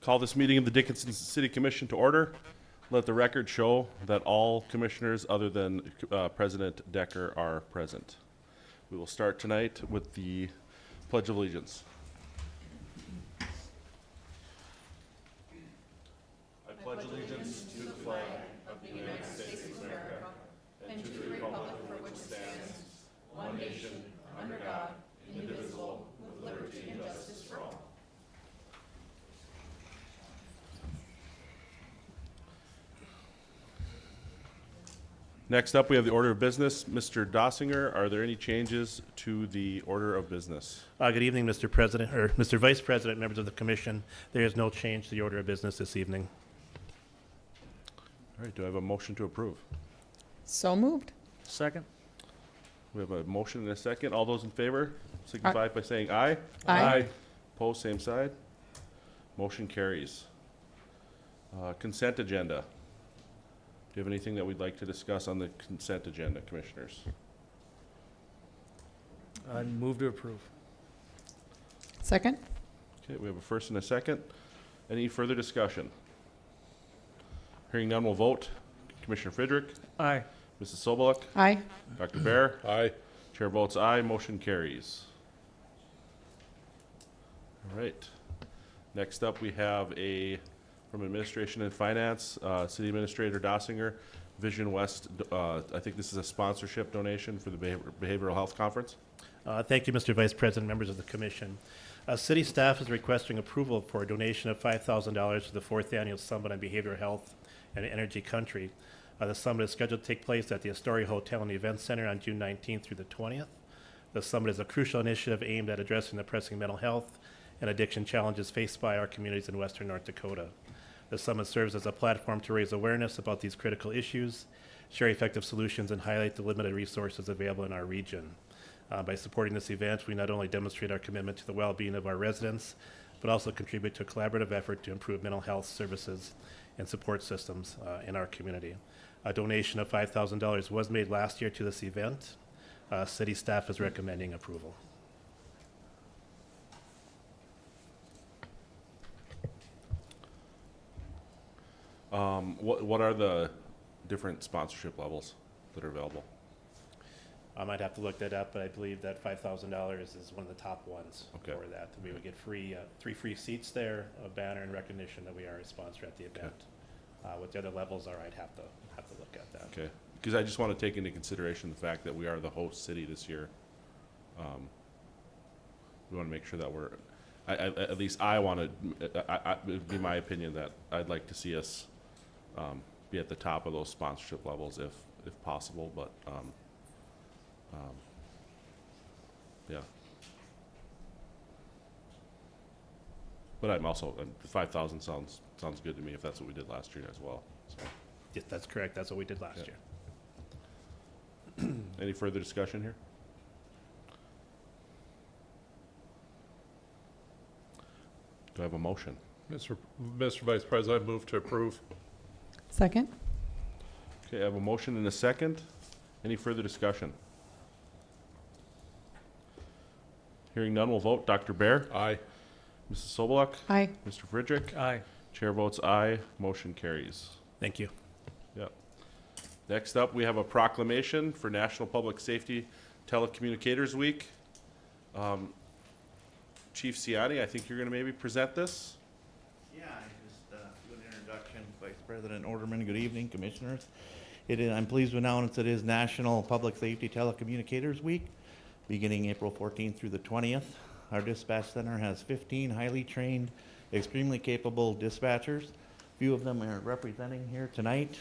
Call this meeting of the Dickinson City Commission to order. Let the record show that all commissioners other than President Decker are present. We will start tonight with the Pledge of Allegiance. I pledge allegiance to the flag of the United States of America and to the republic for which it stands, one nation, under God, indivisible, with liberty and justice for all. Next up, we have the order of business. Mr. Dossinger, are there any changes to the order of business? Good evening, Mr. President, or Mr. Vice President, members of the Commission. There is no change to the order of business this evening. All right, do I have a motion to approve? So moved. Second. We have a motion and a second. All those in favor signify by saying aye. Aye. Opposed, same side. Motion carries. Consent agenda. Do you have anything that we'd like to discuss on the consent agenda, commissioners? I move to approve. Second? Okay, we have a first and a second. Any further discussion? Hearing none, we'll vote. Commissioner Friedrich, Aye. Mrs. Soboluk, Aye. Dr. Bear. Aye. Chair votes aye, motion carries. All right. Next up, we have from Administration and Finance, City Administrator Dossinger, Vision West. I think this is a sponsorship donation for the Behavioral Health Conference. Thank you, Mr. Vice President, members of the Commission. City staff is requesting approval for a donation of $5,000 to the 4th Annual Summit on Behavioral Health and Energy Country. The summit is scheduled to take place at the Astoria Hotel and Event Center on June 19th through the 20th. The summit is a crucial initiative aimed at addressing the pressing mental health and addiction challenges faced by our communities in western North Dakota. The summit serves as a platform to raise awareness about these critical issues, share effective solutions, and highlight the limited resources available in our region. By supporting this event, we not only demonstrate our commitment to the well-being of our residents, but also contribute to a collaborative effort to improve mental health services and support systems in our community. A donation of $5,000 was made last year to this event. City staff is recommending approval. What are the different sponsorship levels that are available? I might have to look that up, but I believe that $5,000 is one of the top ones Okay. for that. We would get three free seats there, a banner in recognition that we are a sponsor at the event. What the other levels are, I'd have to look at that. Okay, because I just want to take into consideration the fact that we are the host city this year. We want to make sure that we're, at least I want to, it would be my opinion that I'd like to see us be at the top of those sponsorship levels if possible, but yeah. But I'm also, the 5,000 sounds good to me if that's what we did last year as well, so. Yes, that's correct. That's what we did last Yeah. year. Any further discussion here? Do I have a motion? Mr. Vice President, I move to approve. Second? Okay, I have a motion and a second. Any further discussion? Hearing none, we'll vote. Dr. Bear? Aye. Mrs. Soboluk? Aye. Mr. Friedrich? Aye. Chair votes aye. Motion carries. Thank you. Yep. Next up, we have a proclamation for National Public Safety Telecommunicators Week. Chief Ciani, I think you're going to maybe present this. Yeah, I just do an introduction. Vice President Orderman, good evening, Commissioners. I'm pleased to announce it is National Public Safety Telecommunicators Week, beginning April 14th through the 20th. Our dispatch center has 15 highly trained, extremely capable dispatchers. A few of them are representing here tonight.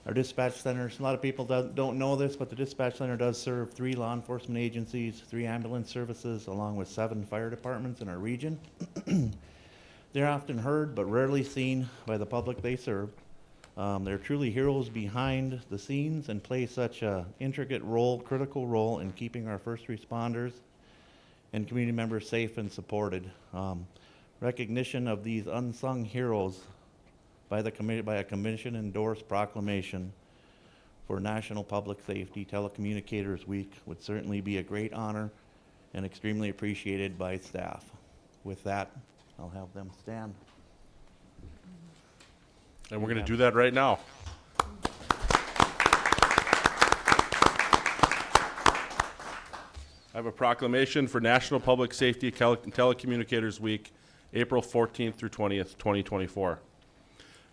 Our dispatch centers, a lot of people don't know this, but the dispatch center does serve 3 law enforcement agencies, 3 ambulance services, along with 7 fire departments in our region. They're often heard but rarely seen by the public they serve. They're truly heroes behind the scenes and play such a intricate role, critical role in keeping our first responders and community members safe and supported. Recognition of these unsung heroes by a commission-endorsed proclamation for National Public Safety Telecommunicators Week would certainly be a great honor and extremely appreciated by staff. With that, I'll have them stand. And we're going to do that right now. I have a proclamation for National Public Safety Telecommunicators Week, April 14th through 20th, 2024.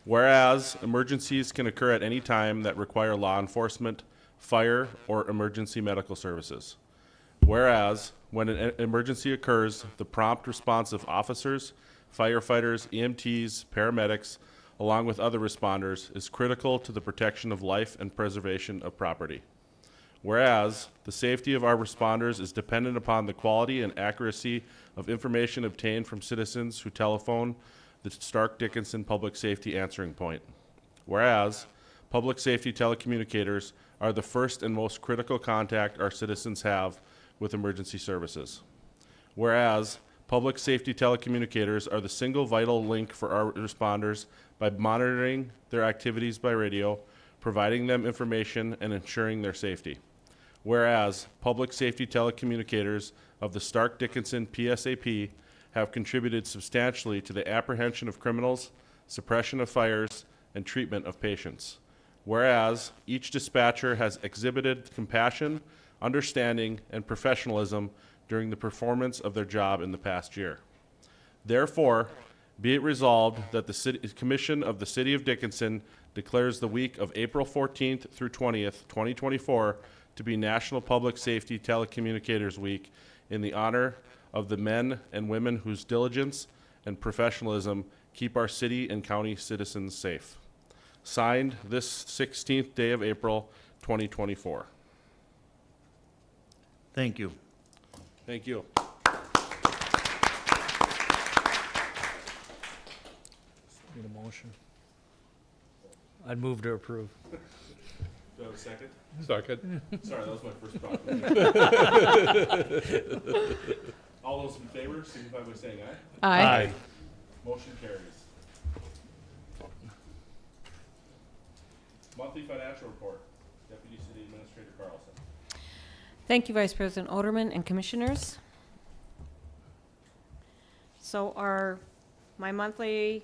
Whereas emergencies can occur at any time that require law enforcement, fire, or emergency medical services. Whereas when an emergency occurs, the prompt response of officers, firefighters, EMTs, paramedics, along with other responders, is critical to the protection of life and preservation of property. Whereas the safety of our responders is dependent upon the quality and accuracy of information obtained from citizens who telephone the Stark Dickinson Public Safety Answering Point. Whereas public safety telecommunicators are the first and most critical contact our citizens have with emergency services. Whereas public safety telecommunicators are the single vital link for our responders by monitoring their activities by radio, providing them information, and ensuring their safety. Whereas public safety telecommunicators of the Stark Dickinson PSAP have contributed substantially to the apprehension of criminals, suppression of fires, and treatment of patients. Whereas each dispatcher has exhibited compassion, understanding, and professionalism during the performance of their job in the past year. Therefore, be it resolved that the Commission of the City of Dickinson declares the week of April 14th through 20th, 2024 to be National Public Safety Telecommunicators Week in the honor of the men and women whose diligence and professionalism keep our city and county citizens safe. Signed this 16th day of April, 2024. Thank you. Thank you. Need a motion? I'd move to approve. Do I have a second? Second. Sorry, that was my first proclamation. All those in favor, signify by saying aye. Aye. Motion carries. Monthly financial report, Deputy City Administrator Carlson. Thank you, Vice President Oderman and Commissioners. So my monthly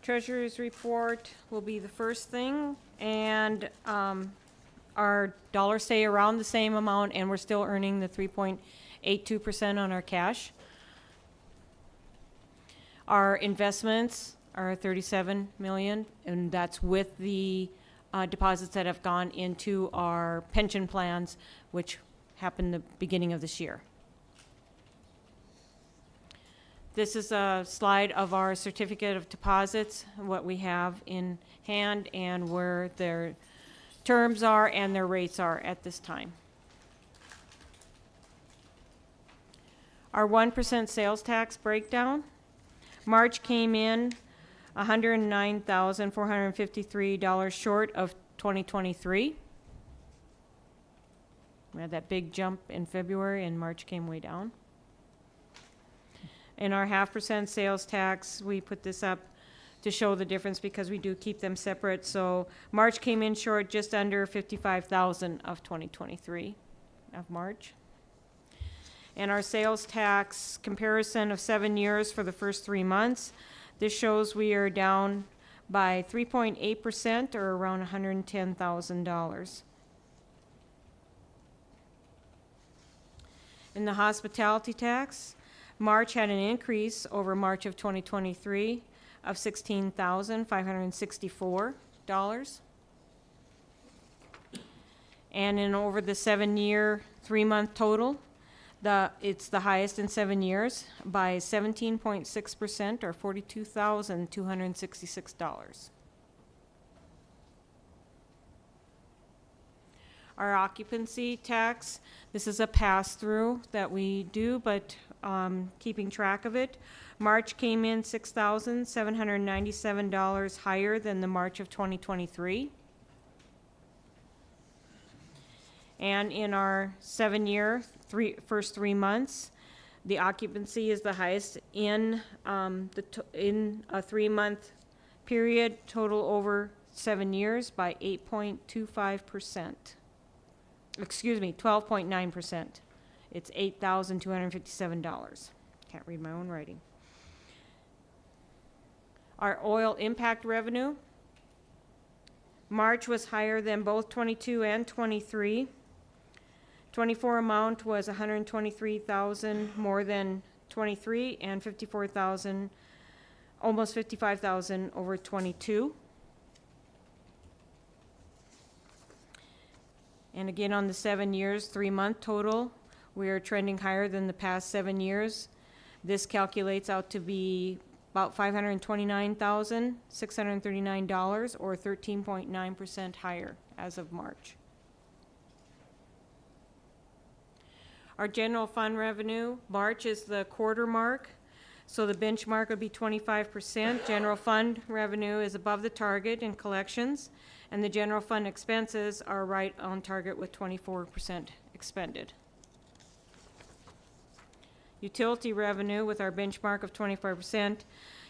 treasurer's report will be the first thing, and our dollars stay around the same amount, and we're still earning the 3.82% on our cash. Our investments are 37 million, and that's with the deposits that have gone into our pension plans, which happened the beginning of this year. This is a slide of our certificate of deposits, what we have in hand, and where their terms are and their rates are at this time. Our 1% sales tax breakdown. March came in $109,453 short of 2023. We had that big jump in February, and March came way down. In our 0.5% sales tax, we put this up to show the difference because we do keep them separate. So March came in short just under 55,000 of 2023 of March. And our sales tax comparison of 7 years for the first 3 months. This shows we are down by 3.8% or around $110,000. In the hospitality tax, March had an increase over March of 2023 of $16,564. And in over the 7-year, 3-month total, it's the highest in 7 years by 17.6% or $42,266. Our occupancy tax, this is a pass-through that we do, but keeping track of it. March came in $6,797 higher than the March of 2023. And in our 7-year, first 3 months, the occupancy is the highest in in a 3-month period, total over 7 years by 8.25%. Excuse me, 12.9%. It's $8,257. Can't read my own writing. Our oil impact revenue. March was higher than both 22 and 23. 24 amount was 123,000 more than 23 and 54,000, almost 55,000 over 22. And again, on the 7 years, 3-month total, we are trending higher than the past 7 years. This calculates out to be about $529,639, or 13.9% higher as of March. Our general fund revenue, March is the quarter mark, so the benchmark would be 25%. General fund revenue is above the target in collections, and the general fund expenses are right on target with 24% expended. Utility revenue with our benchmark of 25%.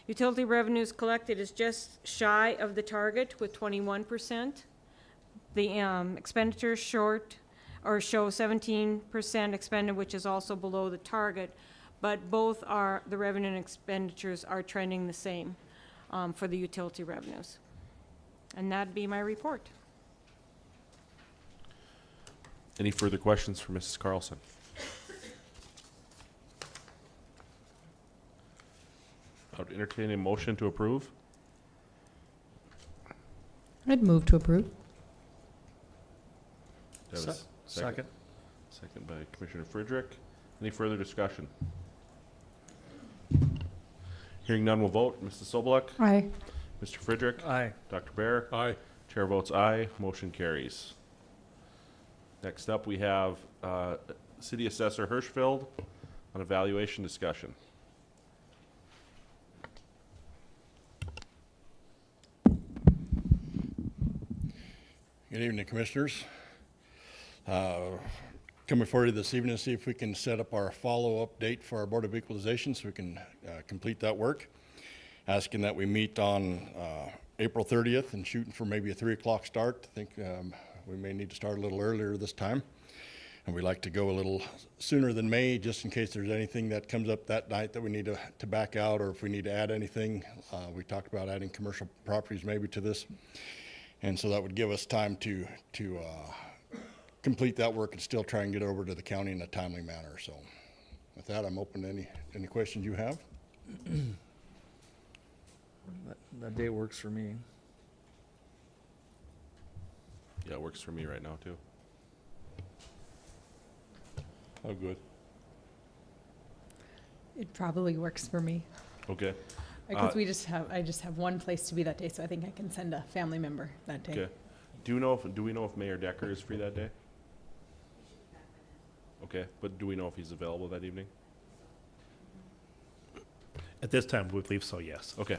Utility revenues collected is just shy of the target with 21%. The expenditures show 17% expended, which is also below the target, but both are, the revenue and expenditures are trending the same for the utility revenues. And that'd be my report. Any further questions for Mrs. Carlson? I would entertain a motion to approve. I'd move to approve. Do I have a Second. Second by Commissioner Friedrich. Any further discussion? Hearing none, we'll vote. Mrs. Sobeluk? Aye. Mr. Friedrich? Aye. Dr. Bear? Aye. Chair votes aye. Motion carries. Next up, we have City Assessor Hirschfeld on evaluation discussion. Good evening, Commissioners. Coming forward to this evening to see if we can set up our follow-up date for our Board of Equalization so we can complete that work. Asking that we meet on April 30th and shooting for maybe a 3 o'clock start. I think we may need to start a little earlier this time. And we like to go a little sooner than May, just in case there's anything that comes up that night that we need to back out, or if we need to add anything. We talked about adding commercial properties maybe to this. And so that would give us time to complete that work and still try and get over to the county in a timely manner. So with that, I'm open to any questions you have. That day works for me. Yeah, it works for me right now, too. Oh, good. It probably works for me. Okay. Because I just have one place to be that day, so I think I can send a family member that day. Okay. Do we know if Mayor Decker is free that day? Okay, but do we know if he's available that evening? At this time, we believe so, yes. Okay.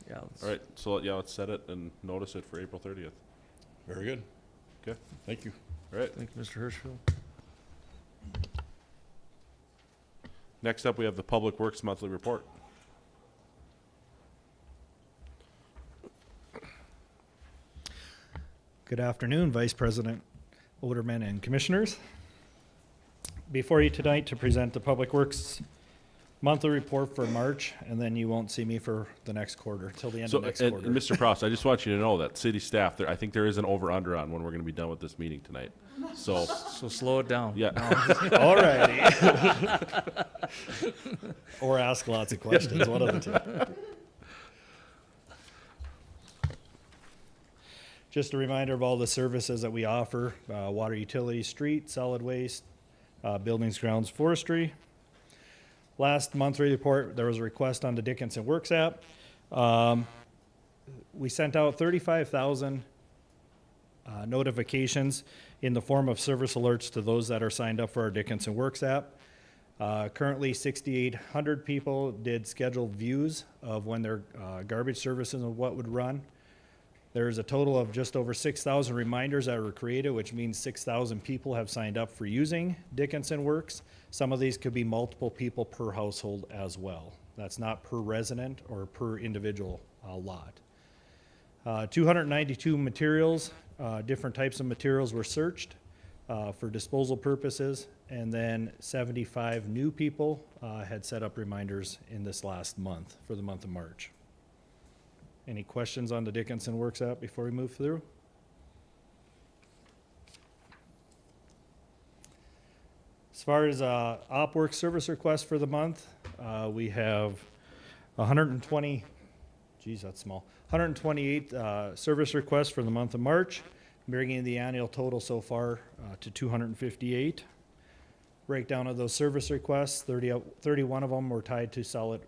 Yeah. All right. So yeah, let's set it and notice it for April 30th. Very good. Okay. Thank you. All right. Thank you, Mr. Hirschfield. Next up, we have the Public Works Monthly Report. Good afternoon, Vice President Oderman and Commissioners. Before you tonight to present the Public Works Monthly Report for March, and then you won't see me for the next quarter, till the end So, of next and quarter. Mr. Prost, I just want you to know that city staff, I think there is an over-under on when we're going to be done with this meeting tonight. So, So slow it down. yeah. All righty. Or ask lots of questions, one of the two. Just a reminder of all the services that we offer: water, utility, street, solid waste, buildings, grounds, forestry. Last monthly report, there was a request on the Dickinson Works app. We sent out 35,000 notifications in the form of service alerts to those that are signed up for our Dickinson Works app. Currently, 6,800 people did scheduled views of when their garbage services and what would run. There's a total of just over 6,000 reminders that were created, which means 6,000 people have signed up for using Dickinson Works. Some of these could be multiple people per household as well. That's not per resident or per individual lot. 292 materials, different types of materials were searched. for disposal purposes, and then 75 new people had set up reminders in this last month, for the month of March. Any questions on the Dickinson Works app before we move through? As far as op work service requests for the month, we have 120, geez, that's small, 128 service requests for the month of March, bringing the annual total so far to 258. Breakdown of those service requests, 31 of them were tied to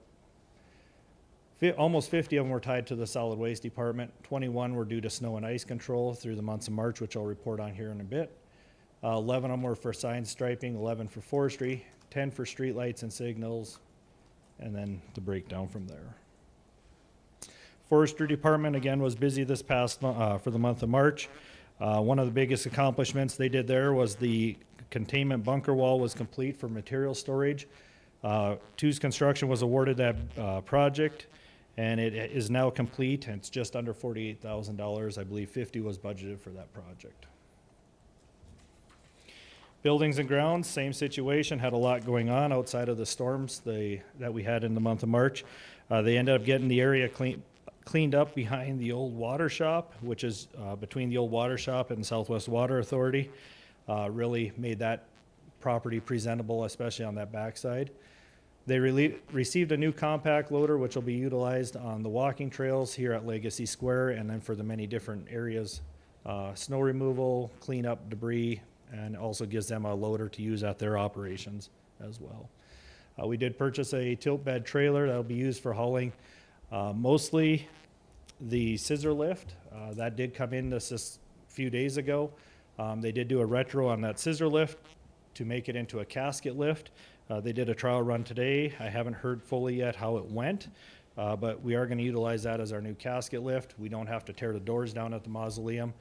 almost 50 of them were tied to the solid waste department. 21 were due to snow and ice control through the months of March, which I'll report on here in a bit. 11 of them were for sign striping, 11 for forestry, 10 for streetlights and signals, and then the breakdown from there. Forestry department, again, was busy this past for the month of March. One of the biggest accomplishments they did there was the containment bunker wall was complete for material storage. Two's Construction was awarded that project, and it is now complete, and it's just under $48,000. I believe 50 was budgeted for that project. Buildings and grounds, same situation, had a lot going on outside of the storms that we had in the month of March. They ended up getting the area cleaned up behind the old water shop, which is between the old water shop and Southwest Water Authority. Really made that property presentable, especially on that backside. They received a new compact loader, which will be utilized on the walking trails here at Legacy Square, and then for the many different areas, snow removal, clean up debris, and also gives them a loader to use at their operations as well. We did purchase a tilt bed trailer that will be used for hauling mostly the scissor lift. That did come in this a few days ago. They did do a retro on that scissor lift to make it into a casket lift. They did a trial run today. I haven't heard fully yet how it went, but we are going to utilize that as our new casket lift. We don't have to tear the doors down at the mausoleum,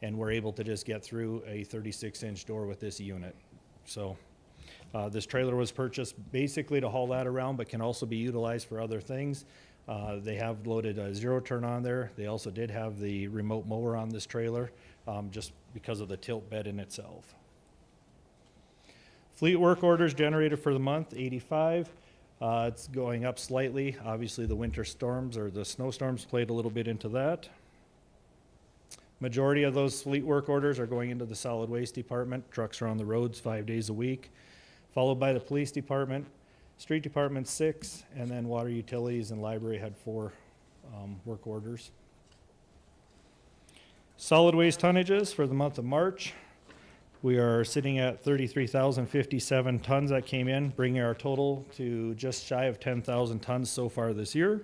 and we're able to just get through a 36-inch door with this unit. So this trailer was purchased basically to haul that around, but can also be utilized for other things. They have loaded a zero turn on there. They also did have the remote mower on this trailer, just because of the tilt bed in itself. Fleet work orders generated for the month, 85. It's going up slightly. Obviously the winter storms or the snowstorms played a little bit into that. Majority of those fleet work orders are going into the solid waste department. Trucks are on the roads 5 days a week, followed by the police department, street department 6, and then water utilities and library had 4 work orders. Solid waste tonnages for the month of March. We are sitting at 33,057 tons that came in, bringing our total to just shy of 10,000 tons so far this year.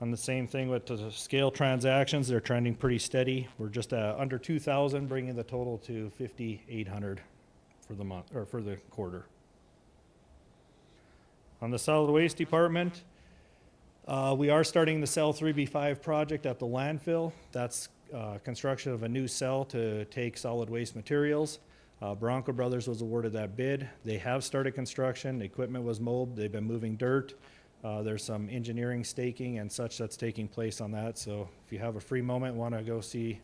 On the same thing with the scale transactions, they're trending pretty steady. We're just under 2,000, bringing the total to 5,800 for the month or for the quarter. On the solid waste department, we are starting the cell 3B5 project at the landfill. That's construction of a new cell to take solid waste materials. Bronco Brothers was awarded that bid. They have started construction. The equipment was mowed. They've been moving dirt. There's some engineering staking and such that's taking place on that. So if you have a free moment, want to go see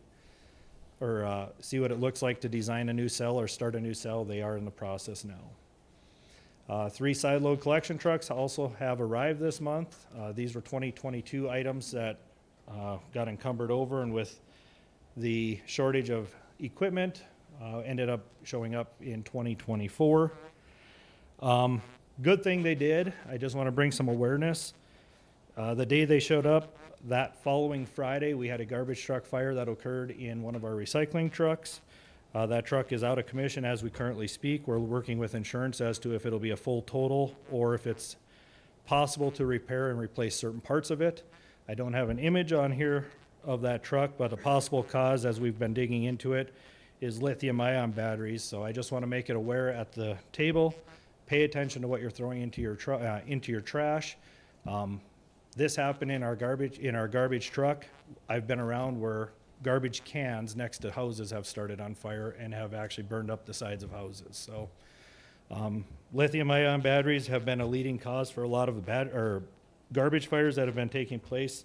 or see what it looks like to design a new cell or start a new cell, they are in the process now. 3 side load collection trucks also have arrived this month. These were 2022 items that got encumbered over, and with the shortage of equipment, ended up showing up in 2024. Good thing they did. I just want to bring some awareness. The day they showed up, that following Friday, we had a garbage truck fire that occurred in one of our recycling trucks. That truck is out of commission as we currently speak. We're working with insurance as to if it'll be a full total or if it's possible to repair and replace certain parts of it. I don't have an image on here of that truck, but a possible cause, as we've been digging into it, is lithium-ion batteries. So I just want to make it aware at the table. Pay attention to what you're throwing into your trash. This happened in our garbage truck. I've been around where garbage cans next to houses have started on fire and have actually burned up the sides of houses. So lithium-ion batteries have been a leading cause for a lot of garbage fires that have been taking place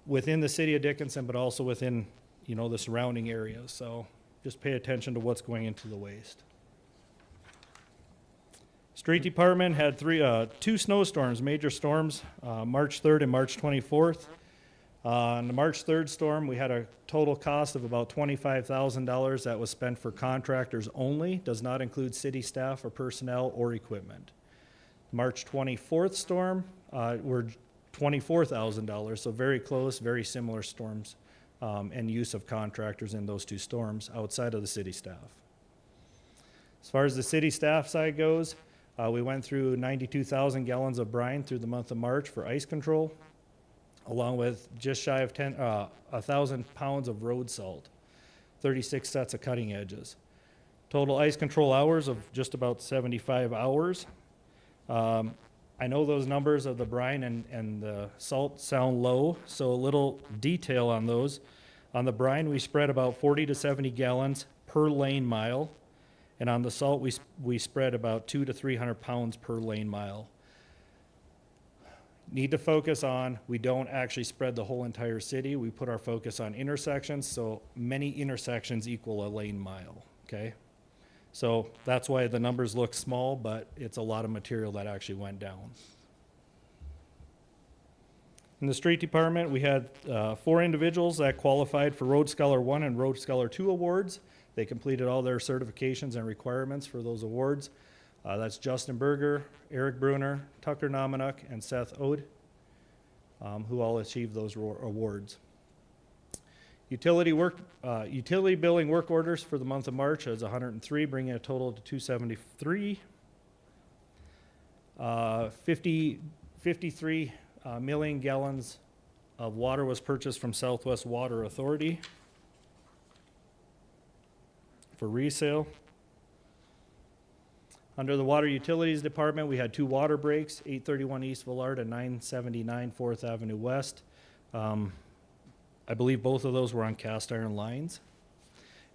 within the city of Dickinson, but also within the surrounding areas. So just pay attention to what's going into the waste. Street Department had two snowstorms, major storms, March 3rd and March 24th. On the March 3rd storm, we had a total cost of about $25,000 that was spent for contractors only, does not include city staff or personnel or equipment. March 24th storm, were $24,000, so very close, very similar storms, and use of contractors in those two storms outside of the city staff. As far as the city staff side goes, we went through 92,000 gallons of brine through the month of March for ice control, along with just shy of 1,000 pounds of road salt, 36 sets of cutting edges. Total ice control hours of just about 75 hours. I know those numbers of the brine and the salt sound low, so a little detail on those. On the brine, we spread about 40 to 70 gallons per lane mile, and on the salt, we spread about 200 to 300 pounds per lane mile. Need to focus on, we don't actually spread the whole entire city. We put our focus on intersections, so many intersections equal a lane mile, okay? So that's why the numbers look small, but it's a lot of material that actually went down. In the street department, we had 4 individuals that qualified for Road Scholar 1 and Road Scholar 2 awards. They completed all their certifications and requirements for those awards. That's Justin Berger, Eric Bruner, Tucker Nominuk, and Seth Ode, who all achieved those awards. Utility billing work orders for the month of March is 103, bringing a total to 273. 53 million gallons of water was purchased from Southwest Water Authority for resale. Under the Water Utilities Department, we had 2 water breaks, 831 East Villard and 979 4th Avenue West. I believe both of those were on cast iron lines.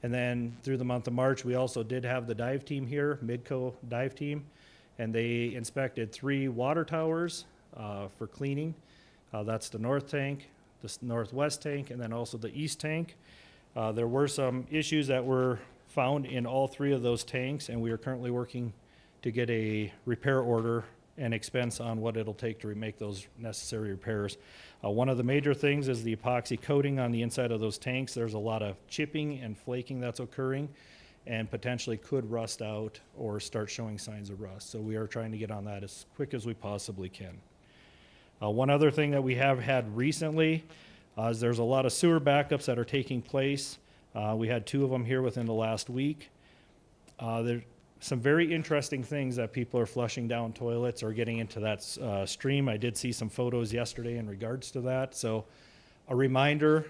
And then through the month of March, we also did have the dive team here, Midco dive team, and they inspected 3 water towers for cleaning. That's the north tank, the northwest tank, and then also the east tank. There were some issues that were found in all 3 of those tanks, and we are currently working to get a repair order and expense on what it'll take to make those necessary repairs. One of the major things is the epoxy coating on the inside of those tanks. There's a lot of chipping and flaking that's occurring and potentially could rust out or start showing signs of rust. So we are trying to get on that as quick as we possibly can. One other thing that we have had recently is there's a lot of sewer backups that are taking place. We had 2 of them here within the last week. There's some very interesting things that people are flushing down toilets or getting into that stream. I did see some photos yesterday in regards to that. So a reminder,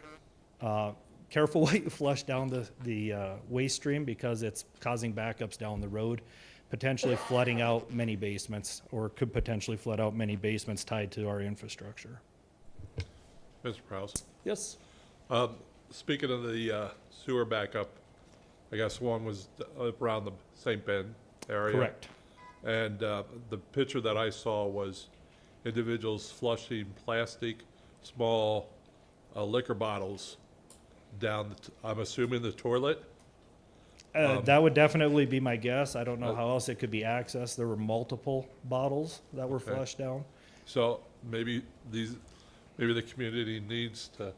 careful what you flush down the waste stream because it's causing backups down the road, potentially flooding out many basements or could potentially flood out many basements tied to our infrastructure. Mr. Prowse. Yes. Speaking of the sewer backup, I guess one was around the St. Ben area. Correct. And the picture that I saw was individuals flushing plastic, small liquor bottles down, I'm assuming the toilet? That would definitely be my guess. I don't know how else it could be accessed. There were multiple bottles that were Okay. flushed down. So maybe the community needs to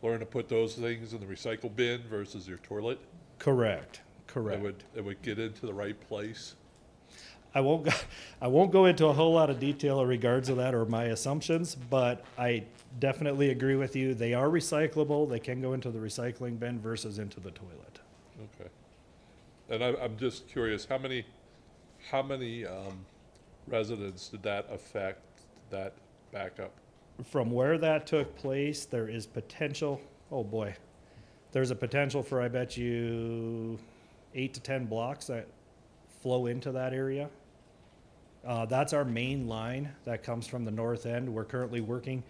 learn to put those things in the recycle bin versus your toilet. Correct. Correct. It would get into the right place. I won't go into a whole lot of detail in regards to that or my assumptions, but I definitely agree with you. They are recyclable. They can go into the recycling bin versus into the toilet. Okay. And I'm just curious, how many residents did that affect, that backup? From where that took place, there is potential, oh boy, there's a potential for, I bet you, 8 to 10 blocks that flow into that area. That's our main line that comes from the north end. We're currently working.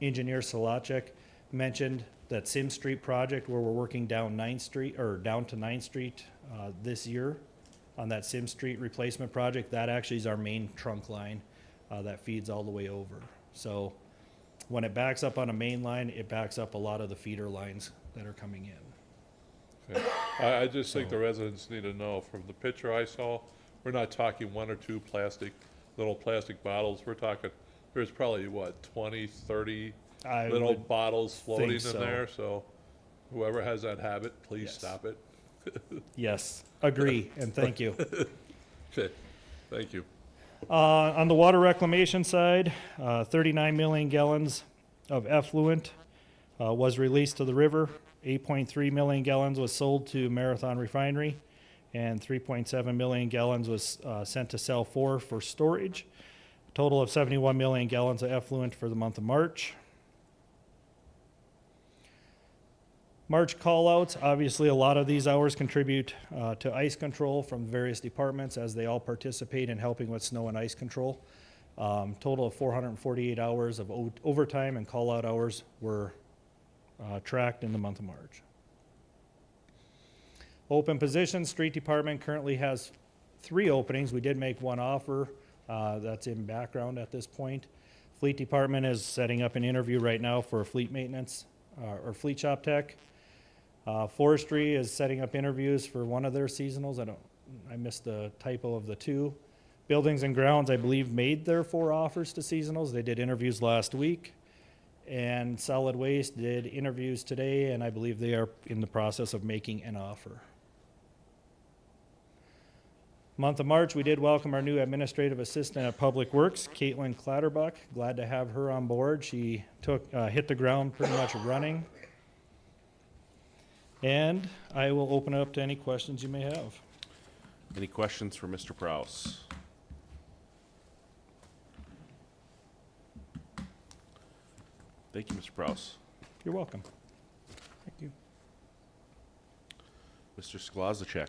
Engineer Solacek mentioned that Sim Street project where we're working down 9th Street or down to 9th Street this year on that Sim Street replacement project. That actually is our main trunk line that feeds all the way over. So when it backs up on a main line, it backs up a lot of the feeder lines that are coming in. Okay. I just think the residents need to know, from the picture I saw, we're not talking one or two little plastic bottles. We're talking, there's probably, what, 20, 30 I little would bottles floating in so. there, so whoever has that habit, please Yes. stop it. Yes, agree, and thank you. Okay, thank you. On the water reclamation side, 39 million gallons of effluent was released to the river. 8.3 million gallons was sold to Marathon Refinery, and 3.7 million gallons was sent to Cell 4 for storage. A total of 71 million gallons of effluent for the month of March. March callouts, obviously a lot of these hours contribute to ice control from various departments as they all participate in helping with snow and ice control. Total of 448 hours of overtime and callout hours were tracked in the month of March. Open positions, street department currently has 3 openings. We did make one offer that's in background at this point. Fleet department is setting up an interview right now for a fleet maintenance or fleet shop tech. Forestry is setting up interviews for one of their seasonals. I missed the typo of the 2. Buildings and grounds, I believe, made their 4 offers to seasonals. They did interviews last week. And solid waste did interviews today, and I believe they are in the process of making an offer. Month of March, we did welcome our new administrative assistant at Public Works, Caitlin Clatterbuck. Glad to have her on board. She hit the ground pretty much running. And I will open it up to any questions you may have. Any questions for Mr. Prouse? Thank you, Mr. Prouse. You're welcome. Thank you. Mr. Sklazacek.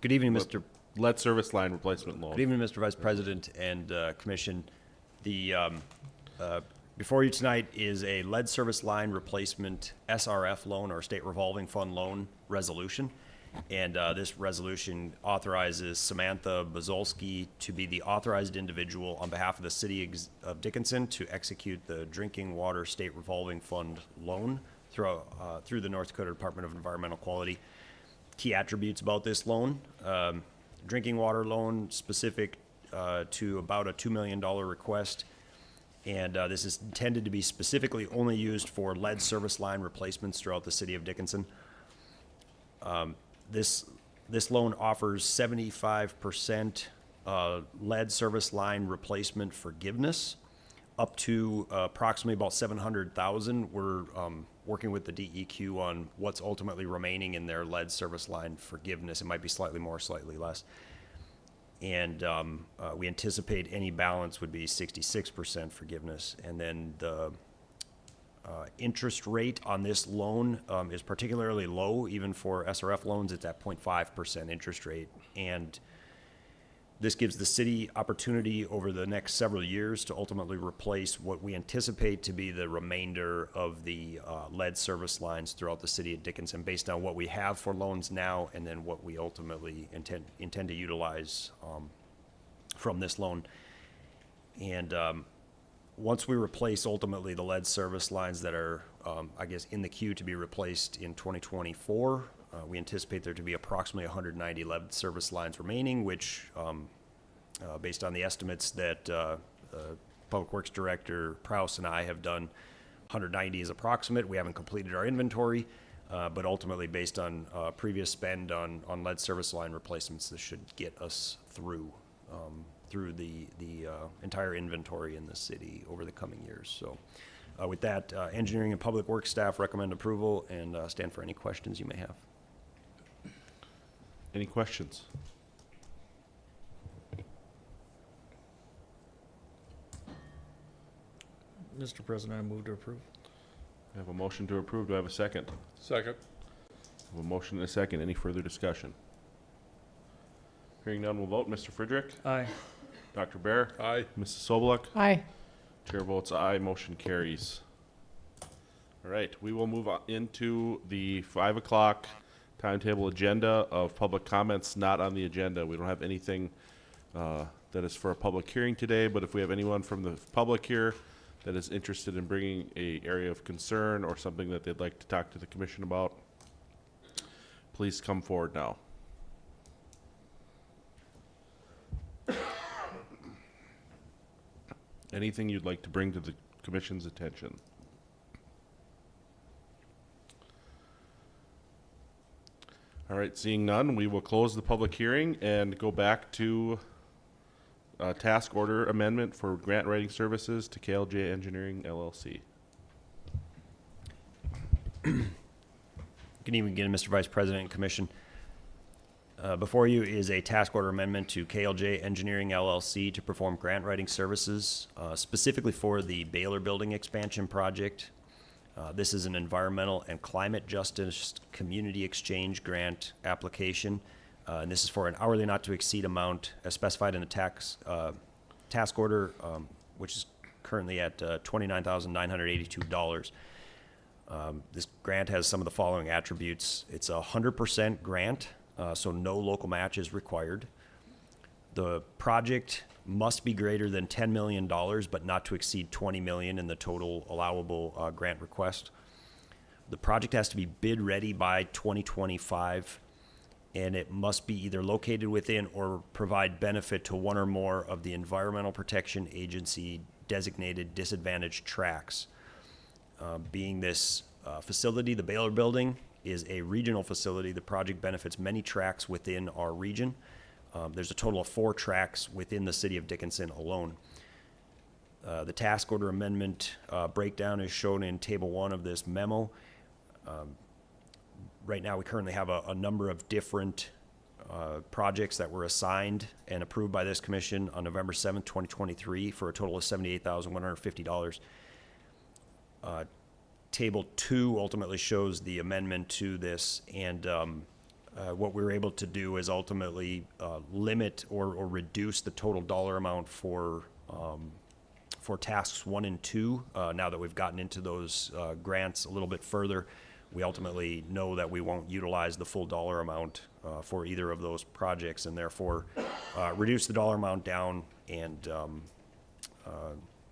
Good evening, Mr. Lead service line replacement loan. Good evening, Mr. Vice President and Commission. The before you tonight is a lead service line replacement SRF loan, or State Revolving Fund loan resolution. And this resolution authorizes Samantha Bozolski to be the authorized individual on behalf of the City of Dickinson to execute the Drinking Water State Revolving Fund loan through the North Dakota Department of Environmental Quality. Key attributes about this loan: drinking water loan specific to about a $2 million request. And this is intended to be specifically only used for lead service line replacements throughout the City of Dickinson. This loan offers 75% lead service line replacement forgiveness, up to approximately about $700,000. We're working with the DEQ on what's ultimately remaining in their lead service line forgiveness. It might be slightly more, slightly less. And we anticipate any balance would be 66% forgiveness. And then the interest rate on this loan is particularly low, even for SRF loans. It's at 0.5% interest rate. And this gives the city opportunity over the next several years to ultimately replace what we anticipate to be the remainder of the lead service lines throughout the City of Dickinson, based on what we have for loans now and then what we ultimately intend to utilize from this loan. And once we replace ultimately the lead service lines that are, I guess, in the queue to be replaced in 2024, we anticipate there to be approximately 190 lead service lines remaining, which, based on the estimates that Public Works Director Prouse and I have done, 190 is approximate. We haven't completed our inventory, but ultimately, based on previous spend on lead service line replacements, this should get us through the entire inventory in the city over the coming years. So with that, engineering and public works staff recommend approval and stand for any questions you may have. Any questions? Mr. President, I move to approve. I have a motion to approve. Do I have a second? Second. I have a motion and a second. Any further discussion? Hearing none, we'll vote. Mr. Friedrich? Aye. Dr. Bear? Aye. Mrs. Sobeluk? Aye. Chair votes aye, motion carries. All right, we will move on into the 5 o'clock timetable agenda of public comments not on the agenda. We don't have anything that is for a public hearing today, but if we have anyone from the public here that is interested in bringing a area of concern or something that they'd like to talk to the commission about, please come forward now. Anything you'd like to bring to the commission's attention? All right, seeing none, we will close the public hearing and go back to task order amendment for grant writing services to KLJ Engineering LLC. Good evening again, Mr. Vice President and Commission. Before you is a task order amendment to KLJ Engineering LLC to perform grant writing services, specifically for the Baylor Building Expansion Project. This is an environmental and climate justice community exchange grant application. And this is for an hourly not to exceed amount as specified in the task order, which is currently at $29,982. This grant has some of the following attributes. It's a 100% grant, so no local match is required. The project must be greater than $10 million, but not to exceed $20 million in the total allowable grant request. The project has to be bid ready by 2025, and it must be either located within or provide benefit to one or more of the Environmental Protection Agency designated disadvantaged tracts. Being this facility, the Baylor Building, is a regional facility. The project benefits many tracts within our region. There's a total of 4 tracts within the city of Dickinson alone. The task order amendment breakdown is shown in Table 1 of this memo. Right now, we currently have a number of different projects that were assigned and approved by this commission on November 7th, 2023 for a total of $78,150. Table 2 ultimately shows the amendment to this, and what we were able to do is ultimately limit or reduce the total dollar amount for tasks 1 and 2. Now that we've gotten into those grants a little bit further, we ultimately know that we won't utilize the full dollar amount for either of those projects, and therefore reduce the dollar amount down, and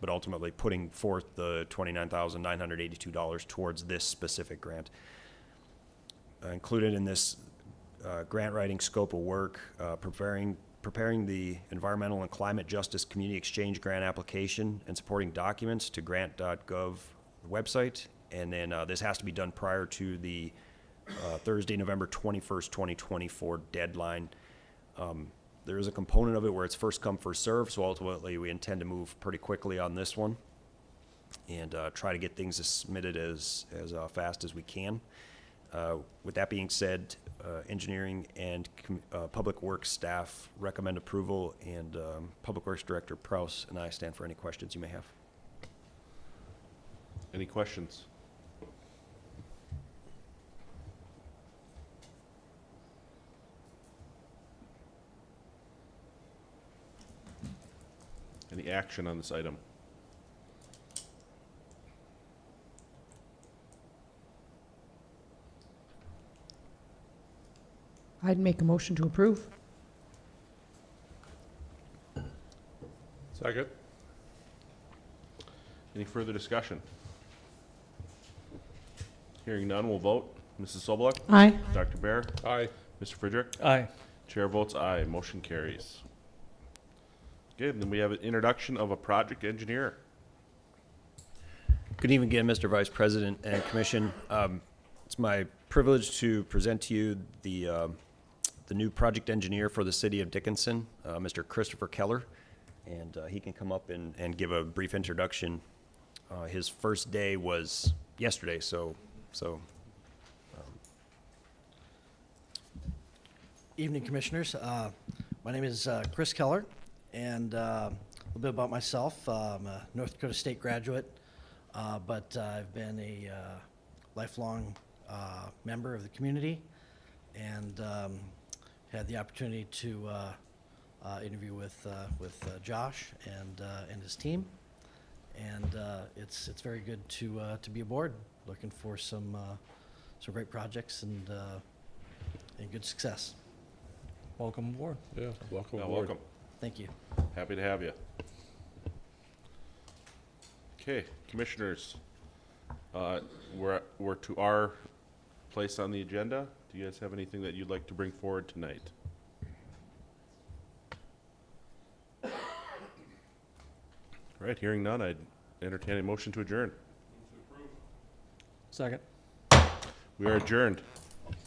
but ultimately putting forth the $29,982 towards this specific grant. Included in this grant writing scope of work, preparing the Environmental and Climate Justice Community Exchange Grant application and supporting documents to grant.gov website. And then this has to be done prior to the Thursday, November 21st, 2024 deadline. There is a component of it where it's first come, first serve, so ultimately we intend to move pretty quickly on this one and try to get things submitted as fast as we can. With that being said, engineering and public works staff recommend approval, and Public Works Director Prouse and I stand for any questions you may have. Any questions? Any action on this item? I'd make a motion to approve. Second. Any further discussion? Hearing none, we'll vote. Mrs. Sobeluk? Aye. Dr. Bear? Aye. Mr. Friedrich? Aye. Chair votes aye. Motion carries. Good, then we have an introduction of a project engineer. Good evening again, Mr. Vice President and Commission. It's my privilege to present to you the new project engineer for the city of Dickinson, Mr. Christopher Keller, and he can come up and give a brief introduction. His first day was yesterday, so. Evening, Commissioners. My name is Chris Keller, and a little bit about myself. I'm a North Dakota State graduate, but I've been a lifelong member of the community, and had the opportunity to interview with Josh and his team, and it's very good to be aboard. Looking for some great projects and good success. Welcome aboard. Yeah, welcome Well, aboard. welcome. Thank you. Happy to have you. Okay, commissioners, we're to our place on the agenda. Do you guys have anything that you'd like to bring forward tonight? All right, hearing none, I'd entertain a motion to adjourn. Second. We are adjourned.